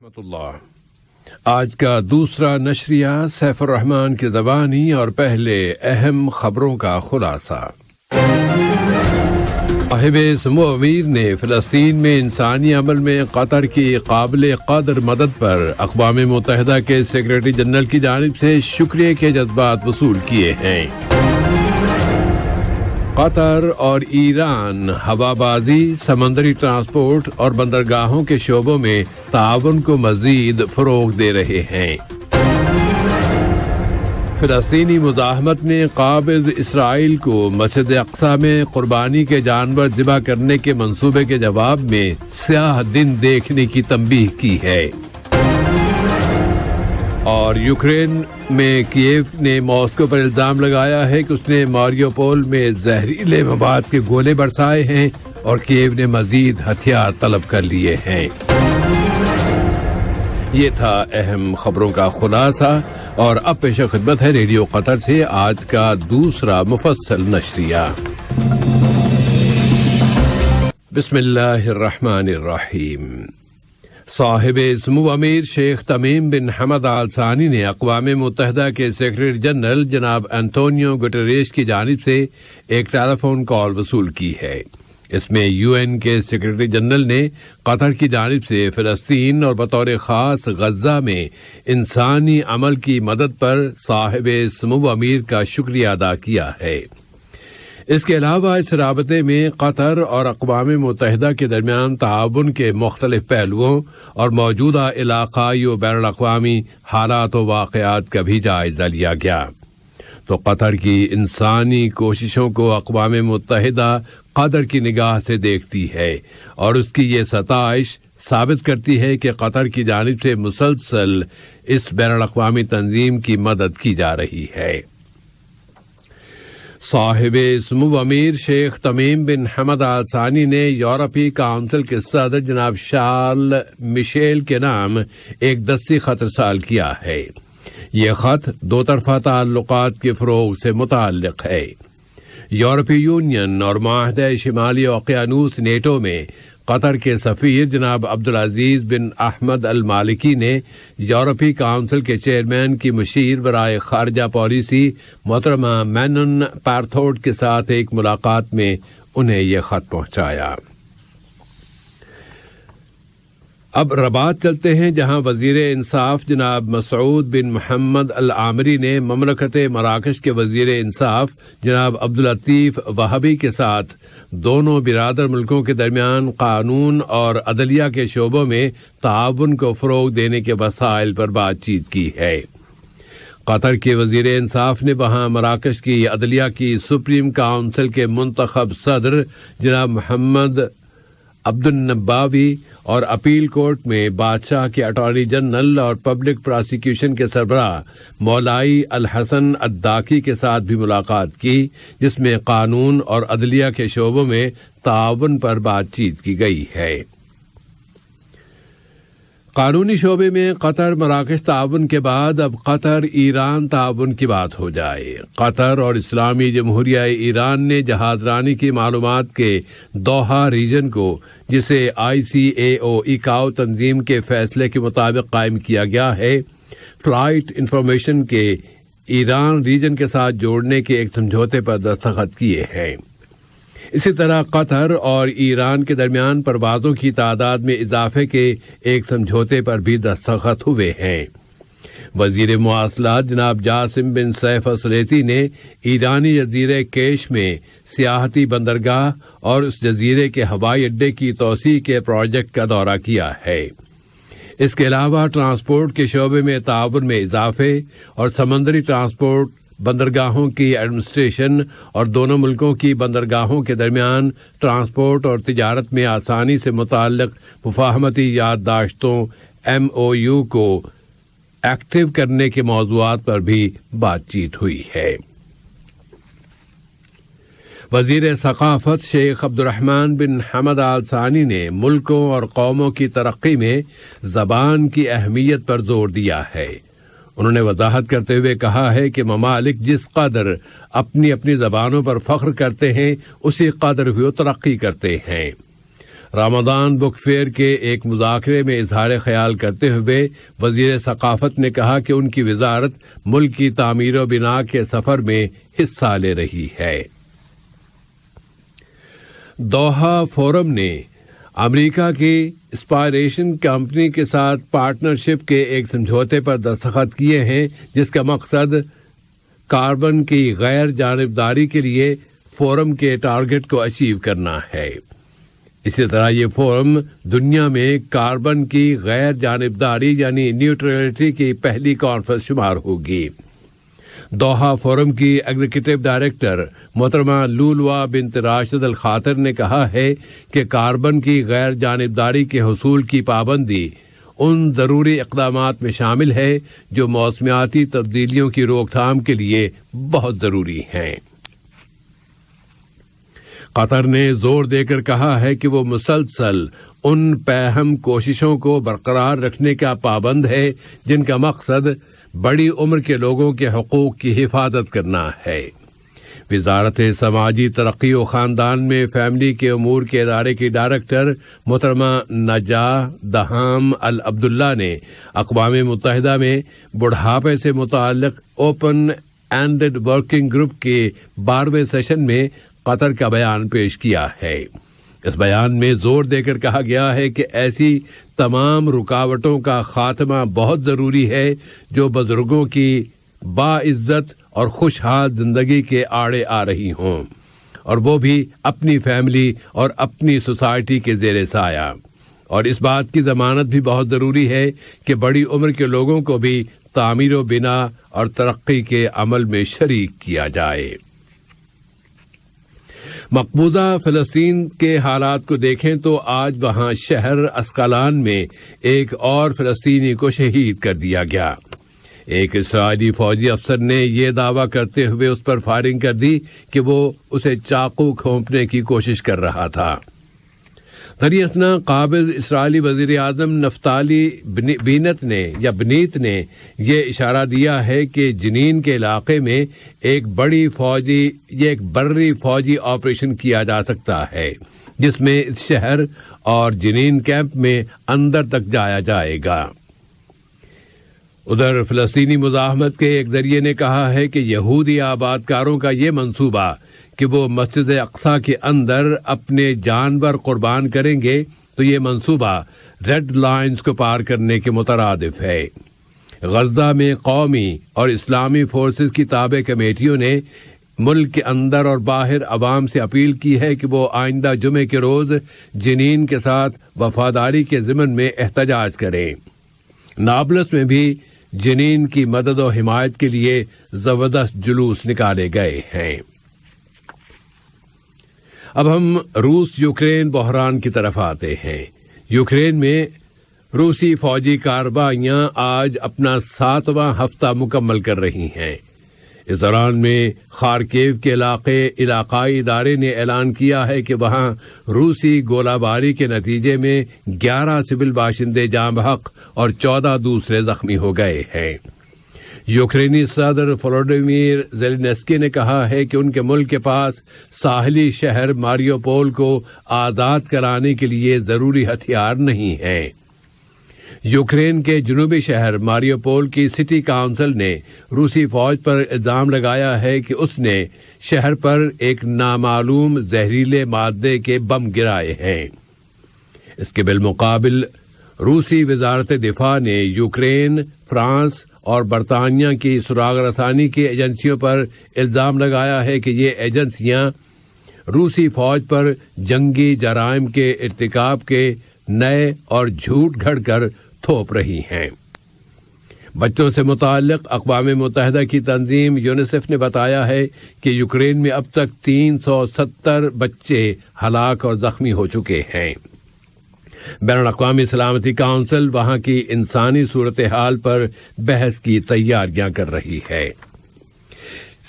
رحمۃ اللہ۔ آج کا دوسرا نشریہ سیف الرحمان کی زبانی اور پہلے اہم خبروں کا خلاصہ۔ صاحب سمو امیر نے فلسطین میں انسانی عمل میں قطر کی قابل قدر مدد پر اقوام متحدہ کے سیکرٹری جنرل کی جانب سے شکریہ کے جذبات وصول کیے ہیں۔ قطر اور ایران ہوا بازی، سمندری ٹرانسپورٹ اور بندرگاہوں کے شعبوں میں تعاون کو مزید فروغ دے رہے ہیں۔ فلسطینی مزاحمت میں قابض اسرائیل کو مسجد اقصی میں قربانی کے جانور ذبح کرنے کے منصوبے کے جواب میں سیاہ دن دیکھنے کی تنبیہ کی ہے۔ اور یوکرین میں کیف نے ماسکو پر الزام لگایا ہے کہ اس نے ماریوپول میں زہریلے مواد کے گولے برسائے ہیں اور کیف نے مزید ہتھیار طلب کر لیے ہیں۔ یہ تھا اہم خبروں کا خلاصہ، اور اب پیش خدمت ہے ریڈیو قطر سے آج کا دوسرا مفصل نشریہ۔ بسم اللہ الرحمن الرحیم۔ صاحب سمو امیر شیخ تمیم بن حمد آل ثانی نے اقوام متحدہ کے سیکرٹری جنرل جناب انطونیو گٹریش کی جانب سے ایک ٹیلی فون کال وصول کی ہے۔ اس میں یو این کے سیکرٹری جنرل نے قطر کی جانب سے فلسطین اور بطور خاص غزہ میں انسانی عمل کی مدد پر صاحب سمو امیر کا شکریہ ادا کیا ہے۔ اس کے علاوہ اس رابطے میں قطر اور اقوام متحدہ کے درمیان تعاون کے مختلف پہلوؤں اور موجودہ علاقائی و بین الاقوامی حالات و واقعات کا بھی جائزہ لیا گیا۔ تو قطر کی انسانی کوششوں کو اقوام متحدہ قدر کی نگاہ سے دیکھتی ہے، اور اس کی یہ ستائش ثابت کرتی ہے کہ قطر کی جانب سے مسلسل اس بین الاقوامی تنظیم کی مدد کی جا رہی ہے۔ صاحب سمو امیر شیخ تمیم بن حمد آل ثانی نے یورپی کونسل کے صدر جناب شارل میشیل کے نام ایک دستی خط ارسال کیا ہے۔ یہ خط دو طرفہ تعلقات کے فروغ سے متعلق ہے۔ یورپی یونین اور معاہدہ شمالی اوقیانوس نیٹو میں قطر کے سفیر جناب عبدالعزیز بن احمد المالکی نے یورپی کونسل کے چیئرمین کی مشیر برائے خارجہ پالیسی محترمہ مینن پارتھوٹ کے ساتھ ایک ملاقات میں انہیں یہ خط پہنچایا۔ اب رباط چلتے ہیں، جہاں وزیر انصاف جناب مسعود بن محمد العامری نے مملکت مراکش کے وزیر انصاف جناب عبداللطیف وہابی کے ساتھ دونوں برادر ملکوں کے درمیان قانون اور عدلیہ کے شعبوں میں تعاون کو فروغ دینے کے وسائل پر بات چیت کی ہے۔ قطر کے وزیر انصاف نے وہاں مراکش کی عدلیہ کی سپریم کونسل کے منتخب صدر جناب محمد عبد النباوی اور اپیل کورٹ میں بادشاہ کے اٹارنی جنرل اور پبلک پراسیکیوشن کے سربراہ مولائی الحسن الداکی کے ساتھ بھی ملاقات کی، جس میں قانون اور عدلیہ کے شعبوں میں تعاون پر بات چیت کی گئی ہے۔ قانونی شعبے میں قطر مراکش تعاون کے بعد اب قطر ایران تعاون کی بات ہو جائے۔ قطر اور اسلامی جمہوریہ ایران نے جہاز رانی کی معلومات کے دوحہ ریجن کو، جسے ICAO تنظیم کے فیصلے کے مطابق قائم کیا گیا ہے، فلائٹ انفارمیشن کے ایران ریجن کے ساتھ جوڑنے کے ایک سمجھوتے پر دستخط کیے ہیں۔ اسی طرح قطر اور ایران کے درمیان پروازوں کی تعداد میں اضافے کے ایک سمجھوتے پر بھی دستخط ہوئے ہیں۔ وزیر مواصلات جناب جاسم بن سیف السلیطی نے ایرانی جزیرہ کیش میں سیاحتی بندرگاہ اور اس جزیرے کے ہوائی اڈے کی توسیع کے پروجیکٹ کا دورہ کیا ہے۔ اس کے علاوہ ٹرانسپورٹ کے شعبے میں تعاون میں اضافے اور سمندری ٹرانسپورٹ، بندرگاہوں کی ایڈمنسٹریشن اور دونوں ملکوں کی بندرگاہوں کے درمیان ٹرانسپورٹ اور تجارت میں آسانی سے متعلق مفاہمتی یادداشتوں MOU کو ایکٹیو کرنے کے موضوعات پر بھی بات چیت ہوئی ہے۔ وزیر ثقافت شیخ عبد الرحمن بن حمد آل ثانی نے ملکوں اور قوموں کی ترقی میں زبان کی اہمیت پر زور دیا ہے۔ انہوں نے وضاحت کرتے ہوئے کہا ہے کہ ممالک جس قدر اپنی اپنی زبانوں پر فخر کرتے ہیں، اسی قدر وہ ترقی کرتے ہیں۔ رمضان بک فیئر کے ایک مذاکرے میں اظہار خیال کرتے ہوئے وزیر ثقافت نے کہا کہ ان کی وزارت ملک کی تعمیر و بنا کے سفر میں حصہ لے رہی ہے۔ دوحہ فورم نے امریکہ کی اسپائریشن کمپنی کے ساتھ پارٹنرشپ کے ایک سمجھوتے پر دستخط کیے ہیں، جس کا مقصد کاربن کی غیر جانبداری کے لیے فورم کے ٹارگٹ کو اچیو کرنا ہے۔ اسی طرح یہ فورم دنیا میں کاربن کی غیر جانبداری یعنی نیوٹرلٹی کی پہلی کانفرنس شمار ہوگی۔ دوحہ فورم کی ایگزیکٹو ڈائریکٹر محترمہ لولوا بنت راشد الخاطر نے کہا ہے کہ کاربن کی غیر جانبداری کے حصول کی پابندی ان ضروری اقدامات میں شامل ہے جو موسمیاتی تبدیلیوں کی روک تھام کے لیے بہت ضروری ہیں۔ قطر نے زور دے کر کہا ہے کہ وہ مسلسل ان پہم کوششوں کو برقرار رکھنے کا پابند ہے جن کا مقصد بڑی عمر کے لوگوں کے حقوق کی حفاظت کرنا ہے۔ وزارت سماجی ترقی و خاندان میں فیملی کے امور کے ادارے کی ڈائریکٹر محترمہ نجاح دہام العبداللہ نے اقوام متحدہ میں بڑھاپے سے متعلق اوپن اینڈڈ ورکنگ گروپ کے 12ویں سیشن میں قطر کا بیان پیش کیا ہے۔ اس بیان میں زور دے کر کہا گیا ہے کہ ایسی تمام رکاوٹوں کا خاتمہ بہت ضروری ہے جو بزرگوں کی باعزت اور خوشحال زندگی کے آڑے آ رہی ہوں، اور وہ بھی اپنی فیملی اور اپنی سوسائٹی کے زیر سایہ۔ اور اس بات کی ضمانت بھی بہت ضروری ہے کہ بڑی عمر کے لوگوں کو بھی تعمیر و بنا اور ترقی کے عمل میں شریک کیا جائے۔ مقبوضہ فلسطین کے حالات کو دیکھیں تو آج وہاں شہر اسقلان میں ایک اور فلسطینی کو شہید کر دیا گیا۔ ایک اسرائیلی فوجی افسر نے یہ دعویٰ کرتے ہوئے اس پر فائرنگ کر دی کہ وہ اسے چاقو کھونپنے کی کوشش کر رہا تھا۔ دریاسنا قابض اسرائیلی وزیر اعظم نفتالی بینت نے یہ اشارہ دیا ہے کہ جنین کے علاقے میں ایک بری فوجی آپریشن کیا جا سکتا ہے جس میں اس شہر اور جنین کیمپ میں اندر تک جایا جائے گا۔ ادھر فلسطینی مزاحمت کے ایک ذریعے نے کہا ہے کہ یہودی آباد کاروں کا یہ منصوبہ کہ وہ مسجد اقصی کے اندر اپنے جانور قربان کریں گے تو یہ منصوبہ ریڈ لائنز کو پار کرنے کے مترادف ہے۔ غزہ میں قومی اور اسلامی فورسز کی تابع کمیٹیوں نے ملک کے اندر اور باہر عوام سے اپیل کی ہے کہ وہ آئندہ جمعے کے روز جنین کے ساتھ وفاداری کے ضمن میں احتجاج کریں۔ نابلس میں بھی جنین کی مدد و حمایت کے لیے زبردست جلوس نکالے گئے ہیں۔ اب ہم روس یوکرین بحران کی طرف آتے ہیں۔ یوکرین میں روسی فوجی کارروائیاں آج اپنا 7واں ہفتہ مکمل کر رہی ہیں۔ اس دوران میں خارکیو کے علاقائی ادارے نے اعلان کیا ہے کہ وہاں روسی گولہ باری کے نتیجے میں 11 سول باشندے جاں بحق اور 14 دوسرے زخمی ہو گئے ہیں۔ یوکرینی صدر volodymyr zelensky نے کہا ہے کہ ان کے ملک کے پاس ساحلی شہر ماریوپول کو آزاد کرانے کے لیے ضروری ہتھیار نہیں ہیں۔ یوکرین کے جنوبی شہر ماریوپول کی سٹی کونسل نے روسی فوج پر الزام لگایا ہے کہ اس نے شہر پر ایک نامعلوم زہریلے مادے کے بم گرائے ہیں۔ اس کے بالمقابل روسی وزارت دفاع نے یوکرین، فرانس اور برطانیہ کی سراغ رسانی کی ایجنسیوں پر الزام لگایا ہے کہ یہ ایجنسیاں روسی فوج پر جنگی جرائم کے ارتکاب کے نئے اور جھوٹ گھڑ کر تھوپ رہی ہیں۔ بچوں سے متعلق اقوام متحدہ کی تنظیم یونیسیف نے بتایا ہے کہ یوکرین میں اب تک 370 بچے ہلاک اور زخمی ہو چکے ہیں۔ بین الاقوامی سلامتی کونسل وہاں کی انسانی صورتحال پر بحث کی تیاریاں کر رہی ہے۔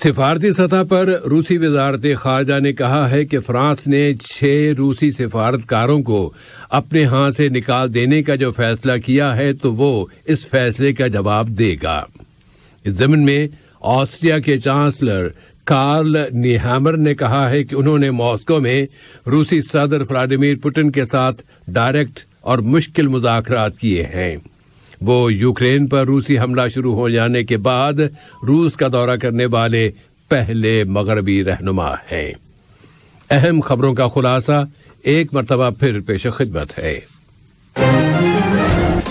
سفارتی سطح پر روسی وزارت خارجہ نے کہا ہے کہ فرانس نے 6 روسی سفارتکاروں کو اپنے ہاں سے نکال دینے کا جو فیصلہ کیا ہے تو وہ اس فیصلے کا جواب دے گا۔ اس ضمن میں آسٹریا کے چانسلر کارل نیہامر نے کہا ہے کہ انہوں نے ماسکو میں روسی صدر ولادیمیر پوٹن کے ساتھ ڈائریکٹ اور مشکل مذاکرات کیے ہیں۔ وہ یوکرین پر روسی حملہ شروع ہو جانے کے بعد روس کا دورہ کرنے والے پہلے مغربی رہنما ہیں۔ اہم خبروں کا خلاصہ ایک مرتبہ پھر پیش خدمت ہے۔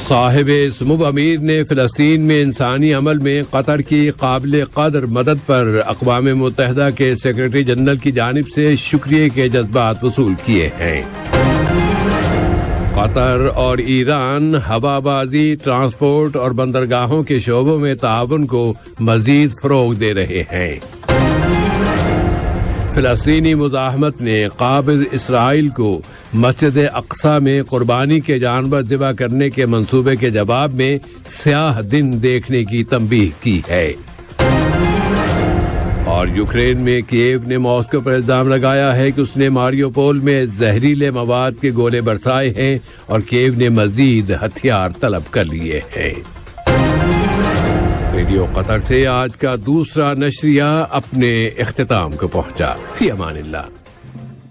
صاحب سمو امیر نے فلسطین میں انسانی عمل میں قطر کی قابل قدر مدد پر اقوام متحدہ کے سیکرٹری جنرل کی جانب سے شکریہ کے جذبات وصول کیے ہیں۔ قطر اور ایران ہوا بازی، ٹرانسپورٹ اور بندرگاہوں کے شعبوں میں تعاون کو مزید فروغ دے رہے ہیں۔ فلسطینی مزاحمت نے قابض اسرائیل کو مسجد اقصی میں قربانی کے جانور ذبح کرنے کے منصوبے کے جواب میں سیاہ دن دیکھنے کی تنبیہ کی ہے۔ اور یوکرین میں کییو نے ماسکو پر الزام لگایا ہے کہ اس نے ماریوپول میں زہریلے مواد کے گولے برسائے ہیں اور کییو نے مزید ہتھیار طلب کر لیے ہیں۔ ریڈیو قطر سے آج کا دوسرا نشریہ اپنے اختتام کو پہنچا۔ فی امان اللہ۔